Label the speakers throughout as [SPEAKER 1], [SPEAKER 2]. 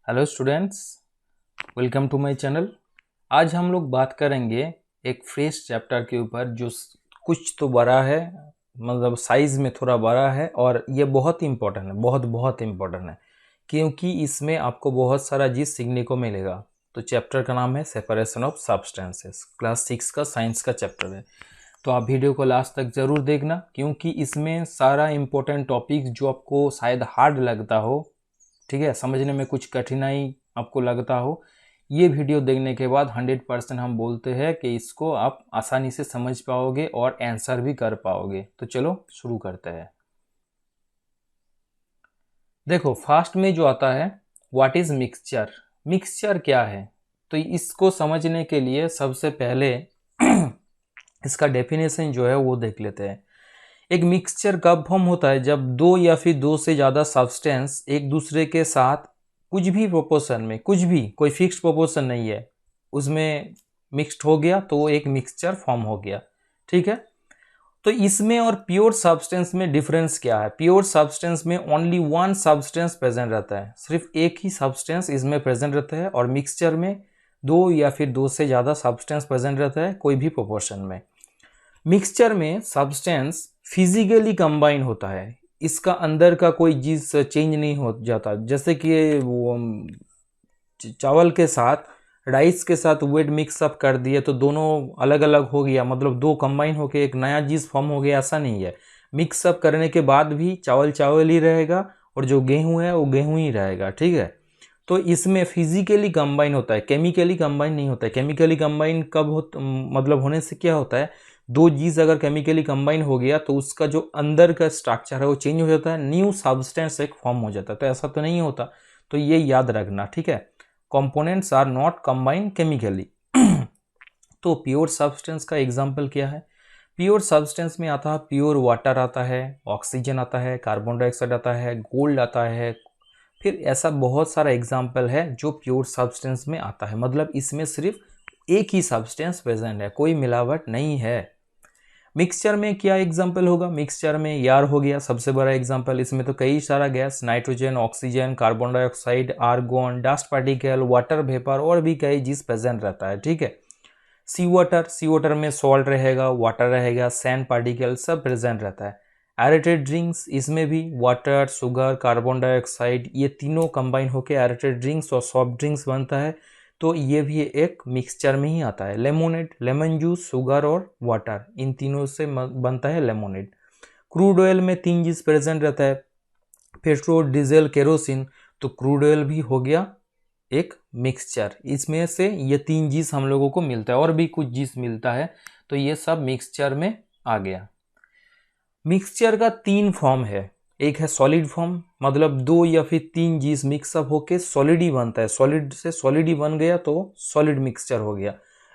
[SPEAKER 1] Hello students, welcome to my channel. आज हम लोग बात करेंगे एक फ्रेश चैप्टर के ऊपर जो कुछ तो बड़ा है, मतलब साइज में थोड़ा बड़ा है और ये बहुत इम्पोर्टेंट है, बहुत बहुत इम्पोर्टेंट है क्योंकि इसमें आपको बहुत सारा चीज़ सीखने को मिलेगा। तो चैप्टर का नाम है सेपरेशन ऑफ सब्सटेंसेस। क्लास 6 का साइंस का चैप्टर है। तो आप वीडियो को लास्ट तक ज़रूर देखना क्योंकि इसमें सारा इम्पोर्टेंट टॉपिक जो आपको शायद हार्ड लगता हो, ठीक है, समझने में कुछ कठिनाई आपको लगता हो, ये वीडियो देखने के बाद 100% हम बोलते हैं कि इसको आप आसानी से समझ पाओगे और आंसर भी कर पाओगे। तो चलो शुरू करते हैं। देखो, फास्ट में जो आता है व्हाट इज मिक्सचर। मिक्सचर क्या है, तो इसको समझने के लिए सबसे पहले इसका डेफिनेशन जो है वो देख लेते हैं। एक मिक्सचर कब फॉर्म होता है, जब दो या फिर दो से ज़्यादा सब्सटेंस एक दूसरे के साथ कुछ भी प्रोपोर्शन में, कुछ भी, कोई फिक्स प्रोपोर्शन नहीं है, उसमें मिक्स्ड हो गया तो वो एक मिक्सचर फॉर्म हो गया। ठीक है, तो इसमें और प्योर सब्सटेंस में डिफरेंस क्या है। प्योर सब्सटेंस में ओनली वन सब्सटेंस प्रेजेंट रहता है, सिर्फ एक ही सब्सटेंस इसमें प्रेजेंट रहता है, और मिक्सचर में दो या फिर दो से ज़्यादा सब्सटेंस प्रेजेंट रहता है कोई भी प्रोपोर्शन में। मिक्सचर में सब्सटेंस फिजिकली कंबाइन होता है, इसका अंदर का कोई चीज चेंज नहीं हो जाता। जैसे कि वो चावल के साथ राइस के साथ वेट मिक्स अप कर दिए तो दोनों अलग अलग हो गया, मतलब दो कंबाइन होके एक नया चीज फॉर्म हो गया, ऐसा नहीं है। मिक्स अप करने के बाद भी चावल चावल ही रहेगा और जो गेहूं है वो गेहूं ही रहेगा। ठीक है, तो इसमें फिजिकली कंबाइन होता है, केमिकली कंबाइन नहीं होता है। केमिकली कंबाइन कब हो, मतलब होने से क्या होता है, दो चीज अगर केमिकली कंबाइन हो गया तो उसका जो अंदर का स्ट्रक्चर है वो चेंज हो जाता है, न्यू सब्सटेंस एक फॉर्म हो जाता है। तो ऐसा तो नहीं होता, तो ये याद रखना। ठीक है, components are not combine chemically. तो प्योर सब्सटेंस का एग्जाम्पल क्या है। प्योर सब्सटेंस में आता है प्योर वाटर आता है, ऑक्सीजन आता है, कार्बन डाइऑक्साइड आता है, गोल्ड आता है। फिर ऐसा बहुत सारा एग्जाम्पल है जो प्योर सब्सटेंस में आता है, मतलब इसमें सिर्फ एक ही सब्सटेंस प्रेजेंट है, कोई मिलावट नहीं है। मिक्सचर में क्या एग्जाम्पल होगा, मिक्सचर में यार हो गया सबसे बड़ा एग्जाम्पल। इसमें तो कई सारा gas, nitrogen, oxygen, carbon dioxide, argon, dust particle, water vapour और भी कई चीज प्रेजेंट रहता है। ठीक है, सी वाटर, सी वाटर में सॉल्ट रहेगा, वाटर रहेगा, सैंड पार्टिकल सब प्रेजेंट रहता है। एरेटेड ड्रिंक्स, इसमें भी वाटर, शुगर, कार्बन डाइऑक्साइड, ये तीनों कंबाइन होकर एरेटेड ड्रिंक्स और सॉफ्ट ड्रिंक्स बनता है, तो ये भी एक मिक्सचर में ही आता है। लेमोनेड, लेमन जूस, शुगर और वाटर, इन तीनों से बनता है लेमोनेड। क्रूड ऑयल में तीन चीज प्रेजेंट रहता है, पेट्रोल, डीजल, केरोसिन, तो क्रूड ऑयल भी हो गया एक मिक्सचर। इसमें से ये तीन चीज हम लोगों को मिलता है, और भी कुछ चीज मिलता है, तो ये सब मिक्सचर में आ गया। मिक्सचर का तीन फॉर्म है। एक है सॉलिड फॉर्म, मतलब दो या फिर तीन चीज मिक्सअप होके सॉलिड ही बनता है, सॉलिड से सॉलिड ही बन गया तो सॉलिड मिक्सचर हो गया।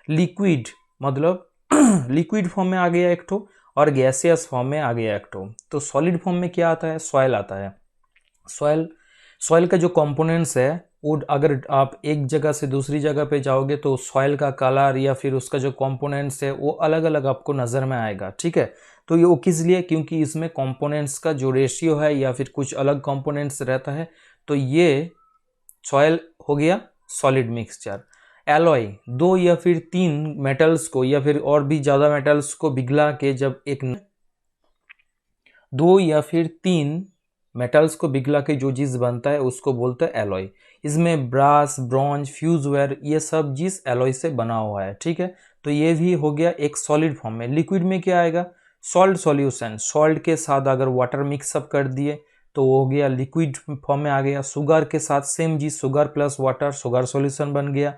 [SPEAKER 1] लिक्विड, मतलब लिक्विड फॉर्म में आ गया एक ठो, और गैसियस फॉर्म में आ गया एक ठो। तो सॉलिड फॉर्म में क्या आता है, सॉइल आता है। सॉइल, सॉइल का जो कंपोनेंट्स है वो, अगर आप एक जगह से दूसरी जगह पे जाओगे तो सॉइल का कलर या फिर उसका जो कंपोनेंट्स है वो अलग अलग आपको नज़र में आएगा। ठीक है, तो ये वो किस लिए, क्योंकि इसमें कंपोनेंट्स का जो रेशियो है या फिर कुछ अलग कंपोनेंट्स रहता है, तो ये सॉइल हो गया सॉलिड मिक्सचर। एलॉय, दो या फिर तीन मेटल्स को या फिर और भी ज़्यादा मेटल्स को पिघला के जब एक, दो या फिर तीन मेटल्स को पिघला के जो चीज़ बनता है उसको बोलते हैं एलॉय। इसमें ब्रास, ब्रॉन्ज, फ्यूजवेयर, ये सब चीज़ एलॉय से बना हुआ है। ठीक है, तो ये भी हो गया एक सॉलिड फॉर्म में। लिक्विड में क्या आएगा, सॉल्ट सॉल्यूशन, सॉल्ट के साथ अगर वाटर मिक्सअप कर दिए तो वो हो गया लिक्विड फॉर्म में आ गया। शुगर के साथ सेम चीज, sugar plus water, sugar solution बन गया।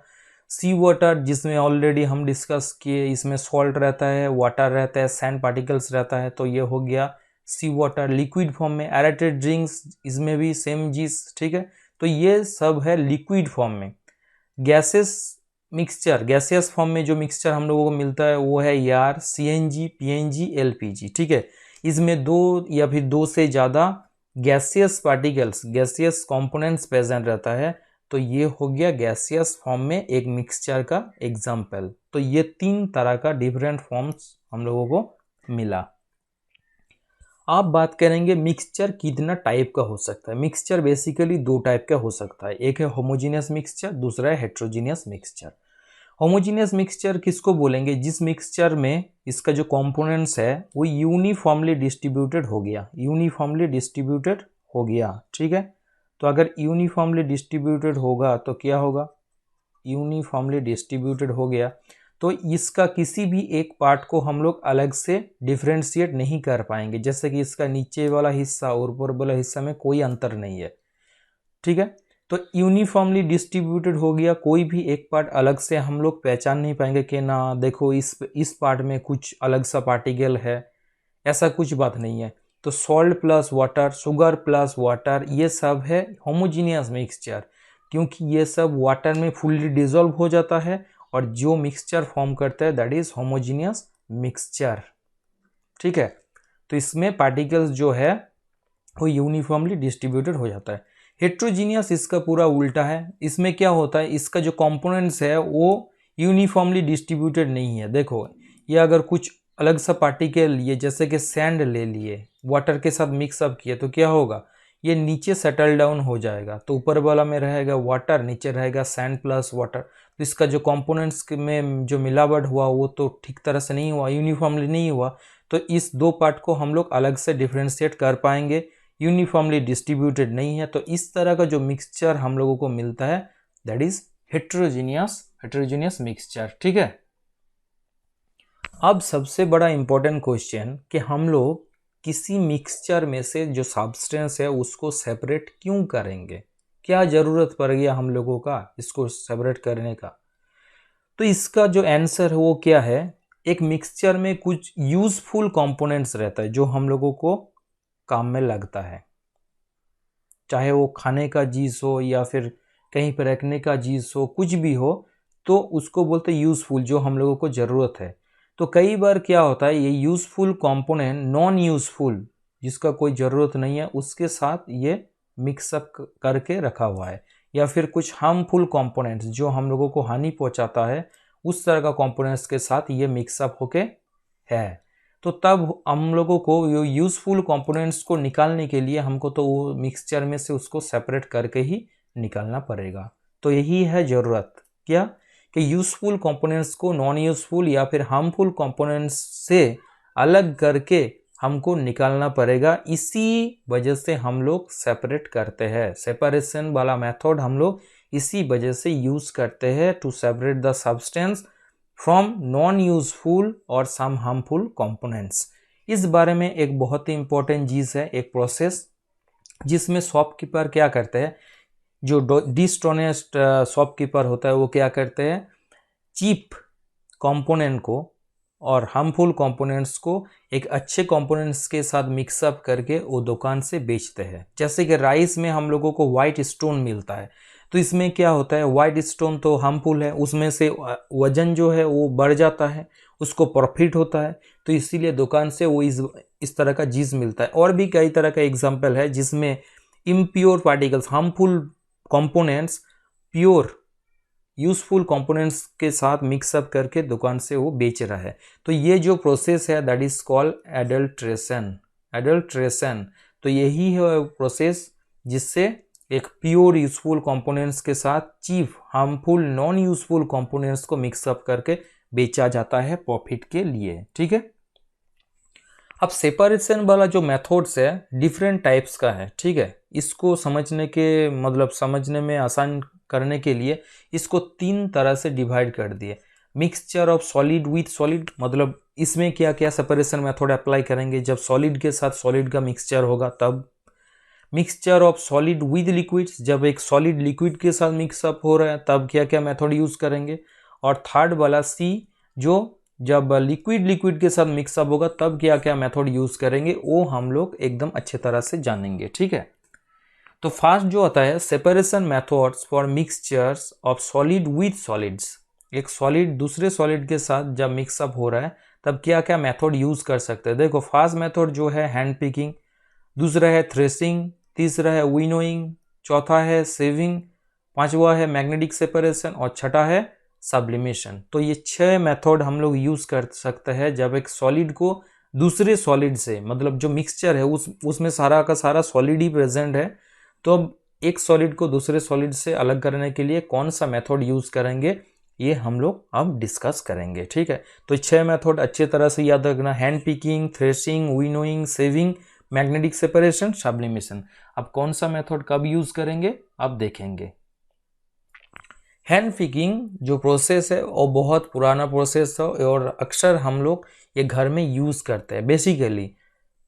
[SPEAKER 1] सी वाटर, जिसमें ऑलरेडी हम डिस्कस किए, इसमें सॉल्ट रहता है, वाटर रहता है, सैंड पार्टिकल्स रहता है, तो ये हो गया सी वाटर लिक्विड फॉर्म में। एरेटेड ड्रिंक्स, इसमें भी सेम चीज। ठीक है, तो ये सब है लिक्विड फॉर्म में। गैसेस मिक्सचर, गैसियस फॉर्म में जो मिक्सचर हम लोगों को मिलता है वो है यार, सीएनजी, पीएनजी, एलपीजी। ठीक है, इसमें दो या फिर दो से ज़्यादा gaseous particles, gaseous components present रहता है, तो ये हो गया गैसियस फॉर्म में एक मिक्सचर का एग्जाम्पल। तो ये तीन तरह का डिफरेंट फॉर्म्स हम लोगों को मिला। आप बात करेंगे मिक्सचर कितना टाइप का हो सकता है। मिक्सचर बेसिकली दो टाइप का हो सकता है, एक है होमोजीनियस मिक्सचर, दूसरा है हेट्रोजीनियस मिक्सचर। होमोजीनियस मिक्सचर किसको बोलेंगे? जिस मिक्सचर में इसका जो कंपोनेंट्स है वो यूनिफॉर्मली डिस्ट्रीब्यूटेड हो गया, यूनिफॉर्मली डिस्ट्रीब्यूटेड हो गया, ठीक है। तो अगर यूनिफॉर्मली डिस्ट्रीब्यूटेड होगा तो क्या होगा? यूनिफॉर्मली डिस्ट्रीब्यूटेड हो गया तो इसका किसी भी एक पार्ट को हम लोग अलग से डिफ्रेंशिएट नहीं कर पाएंगे, जैसे कि इसका नीचे वाला हिस्सा और ऊपर वाला हिस्सा में कोई अंतर नहीं है, ठीक है। तो यूनिफॉर्मली डिस्ट्रीब्यूटेड हो गया, कोई भी एक पार्ट अलग से हम लोग पहचान नहीं पाएंगे कि ना देखो इस पार्ट में कुछ अलग सा पार्टिकल है, ऐसा कुछ बात नहीं है। तो salt plus water, sugar plus water, ये सब है होमोजीनियस मिक्सचर, क्योंकि ये सब वाटर में फुल्ली डिजोल्व हो जाता है और जो मिक्सचर फॉर्म करता है दैट इज होमोजीनियस मिक्सचर, ठीक है। तो इसमें पार्टिकल्स जो है वो यूनिफॉर्मली डिस्ट्रीब्यूटेड हो जाता है। हेट्रोजीनियस इसका पूरा उल्टा है, इसमें क्या होता है, इसका जो कंपोनेंट्स है वो यूनिफॉर्मली डिस्ट्रीब्यूटेड नहीं है। देखो ये अगर कुछ अलग सा पार्टिकल लिए, जैसे कि सैंड ले लिए, वाटर के साथ मिक्सअप किए, तो क्या होगा, ये नीचे सेटल डाउन हो जाएगा। तो ऊपर वाला में रहेगा वाटर, नीचे रहेगा सैंड प्लस वाटर। तो इसका जो कंपोनेंट्स में जो मिलावट हुआ वो तो ठीक तरह से नहीं हुआ, यूनिफॉर्मली नहीं हुआ। तो इस दो पार्ट को हम लोग अलग से डिफ्रेंशिएट कर पाएंगे, यूनिफॉर्मली डिस्ट्रीब्यूटेड नहीं है। तो इस तरह का जो मिक्सचर हम लोगों को मिलता है दैट इज हेट्रोजीनियस मिक्सचर, ठीक है। अब सबसे बड़ा इंपॉर्टेंट क्वेश्चन कि हम लोग किसी मिक्सचर में से जो सब्सटेंस है उसको सेपरेट क्यों करेंगे, क्या जरूरत पड़ गया हम लोगों का इसको सेपरेट करने का? तो इसका जो आंसर है वो क्या है, एक मिक्सचर में कुछ यूजफुल कंपोनेंट्स रहता है जो हम लोगों को काम में लगता है, चाहे वो खाने का चीज हो या फिर कहीं पर रखने का चीज हो, कुछ भी हो, तो उसको बोलते हैं यूजफुल, जो हम लोगों को जरूरत है। तो कई बार क्या होता है, ये यूजफुल कंपोनेंट नॉन यूजफुल, जिसका कोई ज़रूरत नहीं है, उसके साथ ये मिक्सअप करके रखा हुआ है, या फिर कुछ हार्मफुल कंपोनेंट्स जो हम लोगों को हानि पहुंचाता है, उस तरह का कंपोनेंट्स के साथ ये मिक्सअप होके है। तो तब हम लोगों को यूजफुल कंपोनेंट्स को निकालने के लिए हमको तो वो मिक्सचर में से उसको सेपरेट करके ही निकालना पड़ेगा। तो यही है ज़रूरत, क्या कि यूजफुल कंपोनेंट्स को नॉन यूजफुल या फिर हार्मफुल कंपोनेंट्स से अलग करके हमको निकालना पड़ेगा। इसी वजह से हम लोग सेपरेट करते हैं, सेपरेशन वाला मेथड हम लोग इसी वजह से यूज करते हैं to separate the substance from non useful और सम हार्मफुल कंपोनेंट्स। इस बारे में एक बहुत ही इंपॉर्टेंट चीज है, एक प्रोसेस जिसमें शॉपकीपर क्या करते हैं, जो डिसऑनेस्ट शॉपकीपर होता है वो क्या करते हैं, चीप कंपोनेंट को और हार्मफुल कंपोनेंट्स को एक अच्छे कंपोनेंट्स के साथ मिक्सअप करके वो दुकान से बेचते हैं। जैसे कि राइस में हम लोगों को वाइट स्टोन मिलता है, तो इसमें क्या होता है, वाइट स्टोन तो हार्मफुल है, उसमें से वजन जो है वो बढ़ जाता है, उसको प्रॉफिट होता है, तो इसीलिए दुकान से वो इस तरह का चीज मिलता है। और भी कई तरह का एग्जाम्पल है जिसमें impure particles, harmful components pure useful components के साथ मिक्सअप करके दुकान से वो बेच रहा है। तो ये जो प्रोसेस है दैट इज कॉल्ड एडल्ट्रेशन। तो यही है प्रोसेस जिससे एक प्योर यूजफुल कंपोनेंट्स के साथ cheap harmful non useful components को मिक्सअप करके बेचा जाता है प्रॉफिट के लिए, ठीक है। अब सेपरेशन वाला जो मेथड्स है डिफरेंट टाइप्स का है, ठीक है। इसको समझने के मतलब समझने में आसान करने के लिए इसको 3 तरह से डिवाइड कर दिए। Mixture of solid with solid, मतलब इसमें क्या क्या सेपरेशन मेथड अप्लाई करेंगे, जब सॉलिड के साथ सॉलिड का मिक्सचर होगा तब। Mixture of solid with liquids, जब एक सॉलिड लिक्विड के साथ मिक्सअप हो रहा है तब क्या क्या मेथड यूज करेंगे। और थर्ड वाला सी, जो जब लिक्विड के साथ मिक्सअप होगा तब क्या क्या मेथड यूज करेंगे, वो हम लोग एकदम अच्छे तरह से जानेंगे, ठीक है। तो फर्स्ट जो आता है separation methods for mixtures of solid with solids. एक सॉलिड दूसरे सॉलिड के साथ जब मिक्सअप हो रहा है तब क्या क्या मेथड यूज कर सकते हैं। देखो फर्स्ट मेथड जो है हैंड पिकिंग, दूसरा है थ्रेसिंग, तीसरा है विनोइंग, चौथा है सेविंग, पांचवा है मैग्नेटिक सेपरेशन और छठा है सब्लिमेशन। तो ये 6 मेथड हम लोग यूज कर सकते हैं जब एक सॉलिड को दूसरे सॉलिड से, मतलब जो मिक्सचर है उसमें सारा का सारा सॉलिड ही प्रेजेंट है। तो अब एक सॉलिड को दूसरे सॉलिड से अलग करने के लिए कौन सा मेथड यूज करेंगे, ये हम लोग अब डिस्कस करेंगे। ठीक है, तो 6 मेथड अच्छे तरह से याद रखना, hand picking, threshing, winnowing, saving, magnetic separation, sublimation. अब कौन सा मेथड कब यूज करेंगे अब देखेंगे। हैंड पिकिंग जो प्रोसेस है वो बहुत पुराना प्रोसेस है और अक्सर हम लोग ये घर में यूज करते हैं। बेसिकली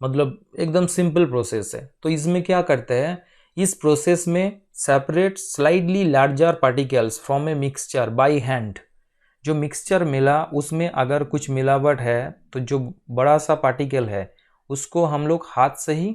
[SPEAKER 1] मतलब एकदम सिंपल प्रोसेस है। तो इसमें क्या करते हैं, इस प्रोसेस में separate slightly larger particles from a mixture by hand. जो मिक्सचर मिला उसमें अगर कुछ मिलावट है तो जो बड़ा सा पार्टिकल है उसको हम लोग हाथ से ही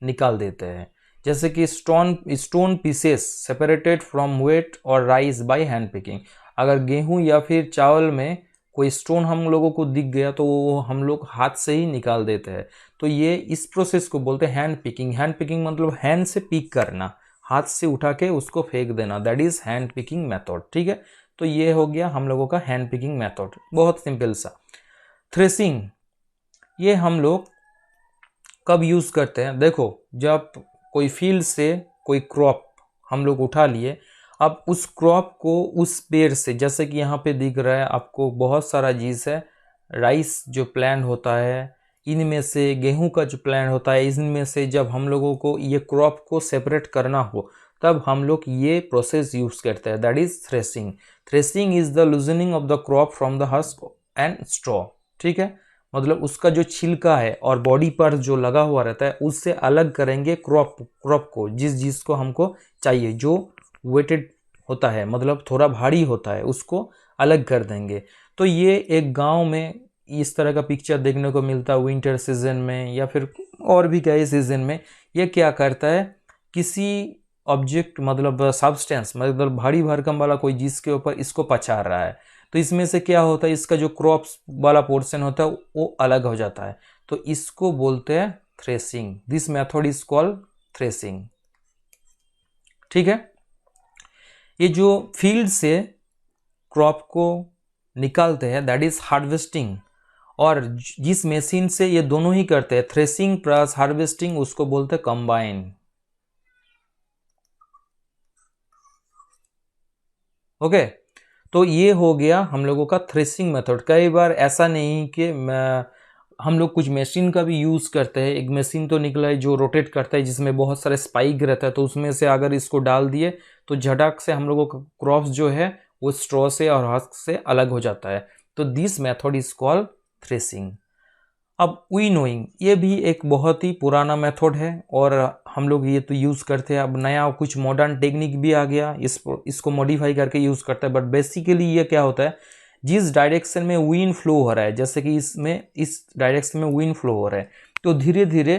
[SPEAKER 1] निकाल देते हैं। जैसे कि stone pieces separated from wheat और राइस बाय हैंड पिकिंग। अगर गेहूं या फिर चावल में कोई स्टोन हम लोगों को दिख गया तो वो हम लोग हाथ से ही निकाल देते हैं। तो ये इस प्रोसेस को बोलते हैं हैंड पिकिंग। हैंड पिकिंग मतलब हैंड से पिक करना, हाथ से उठा के उसको फेंक देना, that is hand picking method. ठीक है, तो ये हो गया हम लोगों का हैंड पिकिंग मेथड, बहुत सिंपल सा। थ्रेसिंग, ये हम लोग कब यूज करते हैं, देखो जब कोई फील्ड से कोई क्रॉप हम लोग उठा लिए, अब उस क्रॉप को उस पेड़ से, जैसे कि यहाँ पे दिख रहा है आपको बहुत सारा चीज है, राइस जो प्लांट होता है, इनमें से गेहूं का जो प्लांट होता है, इनमें से जब हम लोगों को ये क्रॉप को सेपरेट करना हो तब हम लोग ये प्रोसेस यूज करते हैं, that is threshing. Threshing is the loosening of the crop from the husk and straw. ठीक है, मतलब उसका जो छिलका है और बॉडी पर जो लगा हुआ रहता है उससे अलग करेंगे क्रॉप को, जिस को हमको चाहिए, जो वेटेड होता है मतलब थोड़ा भारी होता है उसको अलग कर देंगे। तो ये एक गांव में इस तरह का पिक्चर देखने को मिलता है विंटर सीजन में या फिर और भी कई सीजन में। ये क्या करता है, किसी ऑब्जेक्ट मतलब सब्सटेंस मतलब भारी भरकम वाला कोई चीज के ऊपर इसको पछाड़ रहा है, तो इसमें से क्या होता है, इसका जो क्रॉप्स वाला पोर्शन होता है वो अलग हो जाता है, तो इसको बोलते हैं threshing. This method is called threshing. ठीक है, ये जो फील्ड से क्रॉप को निकालते हैं दैट इज हार्वेस्टिंग, और जिस मशीन से ये दोनों ही करते हैं थ्रेसिंग प्लस हार्वेस्टिंग उसको बोलते हैं कंबाइन। ओके, तो ये हो गया हम लोगों का थ्रेसिंग मेथड। कई बार ऐसा नहीं कि हम लोग कुछ मशीन का भी यूज़ करते हैं। एक मशीन तो निकला है जो रोटेट करता है जिसमें बहुत सारे स्पाइक रहता है, तो उसमें से अगर इसको डाल दिए तो झटक से हम लोगों का क्रॉप्स जो है वो स्ट्रॉ से और हस्क से अलग हो जाता है। तो this method is called threshing. अब विनोइंग, ये भी एक बहुत ही पुराना मेथड है और हम लोग ये तो यूज़ करते हैं। अब नया कुछ मॉडर्न टेक्निक भी आ गया, इसको मॉडिफाई करके यूज़ करते हैं। बट बेसिकली ये क्या होता है, जिस डायरेक्शन में विंड फ्लो हो रहा है, जैसे कि इसमें इस डायरेक्शन में विंड फ्लो हो रहा है, तो धीरे धीरे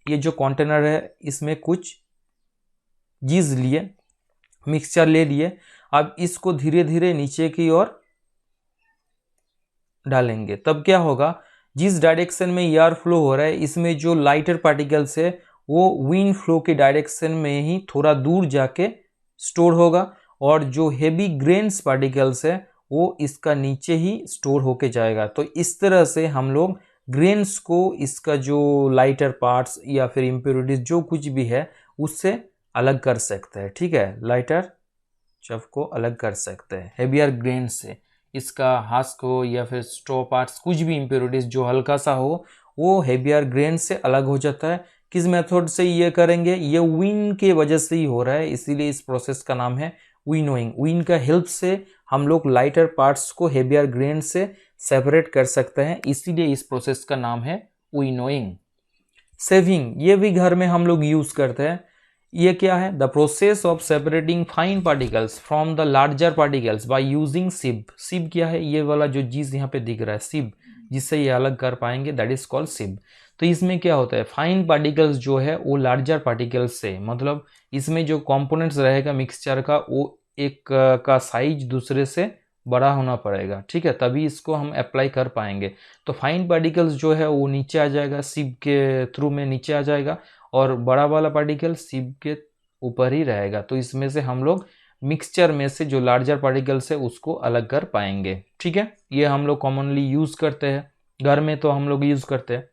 [SPEAKER 1] ये जो कंटेनर है इसमें कुछ चीज लिए, मिक्सचर ले लिए, अब इसको धीरे धीरे नीचे की ओर डालेंगे। तब क्या होगा, जिस डायरेक्शन में एयर फ्लो हो रहा है इसमें जो लाइटर पार्टिकल्स है वो विंड फ्लो के डायरेक्शन में ही थोड़ा दूर जाके स्टोर होगा, और जो हेवी ग्रेन्स पार्टिकल्स है वो इसका नीचे ही स्टोर होके जाएगा। तो इस तरह से हम लोग ग्रेन्स को, इसका जो लाइटर पार्ट्स या फिर इम्प्योरिटीज जो कुछ भी है उससे अलग कर सकते हैं। ठीक है, लाइटर चफ को अलग कर सकते हैं हेवियर ग्रेन से। इसका हस्क हो या फिर स्ट्रॉ पार्ट्स, कुछ भी इम्प्योरिटीज जो हल्का सा हो वो हेवियर ग्रेन से अलग हो जाता है। किस मेथड से ये करेंगे, ये विन के वजह से ही हो रहा है, इसीलिए इस प्रोसेस का नाम है विनोइंग। विन का हेल्प से हम लोग लाइटर पार्ट्स को हेवियर ग्रेन से सेपरेट कर सकते हैं, इसीलिए इस प्रोसेस का नाम है विनोइंग। सेविंग, ये भी घर में हम लोग यूज करते हैं। ये क्या है, the process of separating fine particles from the larger particles by using sieve. Sieve क्या है, ये वाला जो चीज यहाँ पे दिख रहा है सिव, जिससे ये अलग कर पाएंगे, दैट इज कॉल्ड सिव। तो इसमें क्या होता है, फाइन पार्टिकल्स जो है वो लार्जर पार्टिकल्स से, मतलब इसमें जो कंपोनेंट्स रहेगा मिक्सचर का वो एक का साइज दूसरे से बड़ा होना पड़ेगा। ठीक है, तभी इसको हम अप्लाई कर पाएंगे। तो फाइन पार्टिकल्स जो है वो नीचे आ जाएगा, सिव के थ्रू में नीचे आ जाएगा, और बड़ा वाला पार्टिकल सिव के ऊपर ही रहेगा। तो इसमें से हम लोग मिक्सचर में से जो लार्जर पार्टिकल्स है उसको अलग कर पाएंगे। ठीक है, ये हम लोग कॉमनली यूज करते हैं घर में, तो हम लोग यूज करते हैं।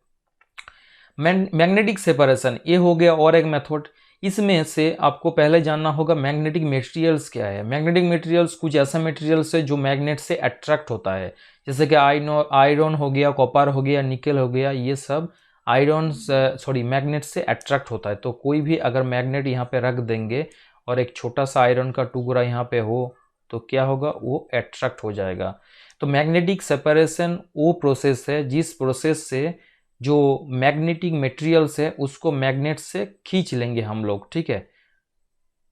[SPEAKER 1] मैग्नेटिक सेपरेशन ये हो गया और एक मेथड। इसमें से आपको पहले जानना होगा मैग्नेटिक मटेरियल्स क्या है। मैग्नेटिक मटेरियल्स कुछ ऐसा मटेरियल्स है जो मैग्नेट से अट्रैक्ट होता है, जैसे कि आयरन हो गया, कॉपर हो गया, निकल हो गया, ये सब मैग्नेट से अट्रैक्ट होता है। तो कोई भी अगर मैग्नेट यहाँ पे रख देंगे और एक छोटा सा आयरन का टुकड़ा यहाँ पे हो तो क्या होगा, वो अट्रैक्ट हो जाएगा। तो मैग्नेटिक सेपरेशन वो प्रोसेस है जिस प्रोसेस से जो मैग्नेटिक मटेरियल्स है उसको मैग्नेट से खींच लेंगे हम लोग, ठीक है,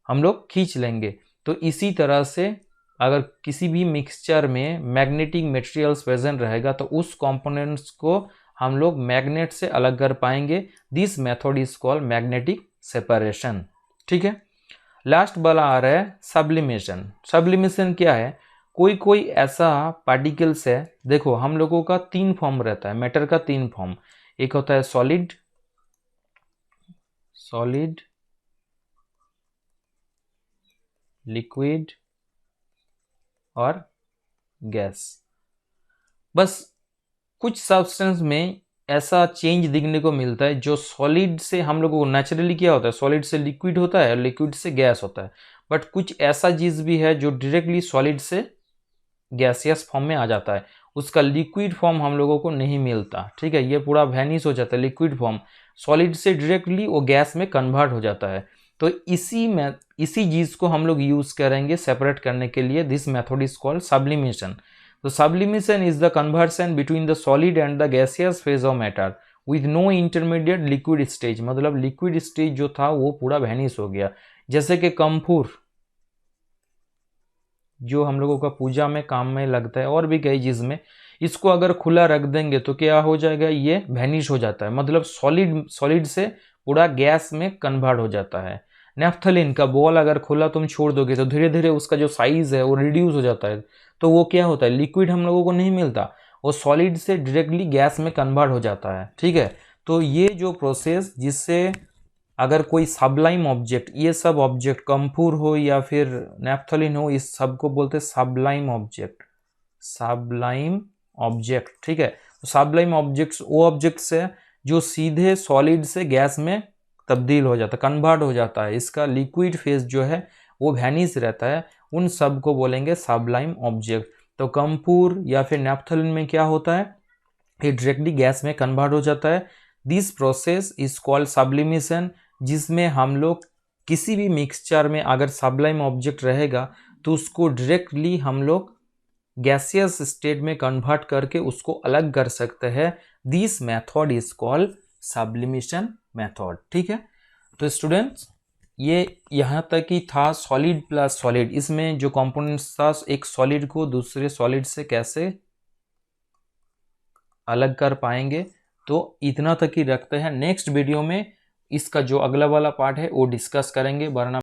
[SPEAKER 1] हम लोग खींच लेंगे। तो इसी तरह से अगर किसी भी मिक्सचर में मैग्नेटिक मटेरियल्स प्रेजेंट रहेगा तो उस कंपोनेंट्स को हम लोग मैग्नेट से अलग कर पाएंगे। This method is called magnetic separation, ठीक है। लास्ट वाला आ रहा है सब्लिमेशन। सब्लिमेशन क्या है, कोई कोई ऐसा पार्टिकल्स है, देखो हम लोगों का 3 फॉर्म रहता है, मैटर का 3 फॉर्म। एक होता है सॉलिड, लिक्विड और गैस। बस कुछ सब्सटेंस में ऐसा चेंज दिखने को मिलता है जो सॉलिड से हम लोगों को नेचुरली क्या होता है, सॉलिड से लिक्विड होता है और लिक्विड से गैस होता है। बट कुछ ऐसा चीज भी है जो डायरेक्टली सॉलिड से गैसियस फॉर्म में आ जाता है, उसका लिक्विड फॉर्म हम लोगों को नहीं मिलता, ठीक है, ये पूरा वैनिश हो जाता है लिक्विड फॉर्म, सॉलिड से डायरेक्टली वो गैस में कन्वर्ट हो जाता है। तो इसी चीज को हम लोग यूज करेंगे सेपरेट करने के लिए। This method is called sublimation. तो sublimation is the conversion between the solid and the gaseous phase of matter with no intermediate liquid stage. मतलब लिक्विड स्टेज जो था वो पूरा वैनिश हो गया। जैसे कि कम्फूर जो हम लोगों का पूजा में काम में लगता है और भी कई चीज में, इसको अगर खुला रख देंगे तो क्या हो जाएगा, ये वैनिश हो जाता है, मतलब सॉलिड से पूरा गैस में कन्वर्ट हो जाता है। नेफ्थलीन का बॉल अगर खुला तुम छोड़ दोगे तो धीरे धीरे उसका जो साइज है वो रिड्यूस हो जाता है, तो वो क्या होता है, लिक्विड हम लोगों को नहीं मिलता, वो सॉलिड से डायरेक्टली गैस में कन्वर्ट हो जाता है, ठीक है। तो ये जो प्रोसेस जिससे अगर कोई सबलाइम ऑब्जेक्ट, ये सब ऑब्जेक्ट कम्फूर हो या फिर नेफ्थलीन हो, इस सब को बोलते हैं सबलाइम ऑब्जेक्ट, सबलाइम ऑब्जेक्ट, ठीक है। तो सबलाइम ऑब्जेक्ट्स वो ऑब्जेक्ट्स है जो सीधे सॉलिड से गैस में तब्दील हो जाता है, कन्वर्ट हो जाता है, इसका लिक्विड फेज जो है वो वैनिश रहता है, उन सब को बोलेंगे सबलाइम ऑब्जेक्ट। तो कम्फूर या फिर नेफ्थलीन में क्या होता है, ये डायरेक्टली गैस में कन्वर्ट हो जाता है। This process is called sublimation, जिसमें हम लोग किसी भी मिक्सचर में अगर सबलाइम ऑब्जेक्ट रहेगा तो उसको डायरेक्टली हम लोग गैसियस स्टेट में कन्वर्ट करके उसको अलग कर सकते हैं। This method is called sublimation method, ठीक है। तो स्टूडेंट्स ये यहाँ तक ही था सॉलिड प्लस सॉलिड। इसमें जो कंपोनेंट्स था, एक सॉलिड को दूसरे सॉलिड से कैसे अलग कर पाएंगे, तो इतना तक ही रखते हैं। नेक्स्ट वीडियो में इसका जो अगला वाला पार्ट है वो डिस्कस करेंगे, वरना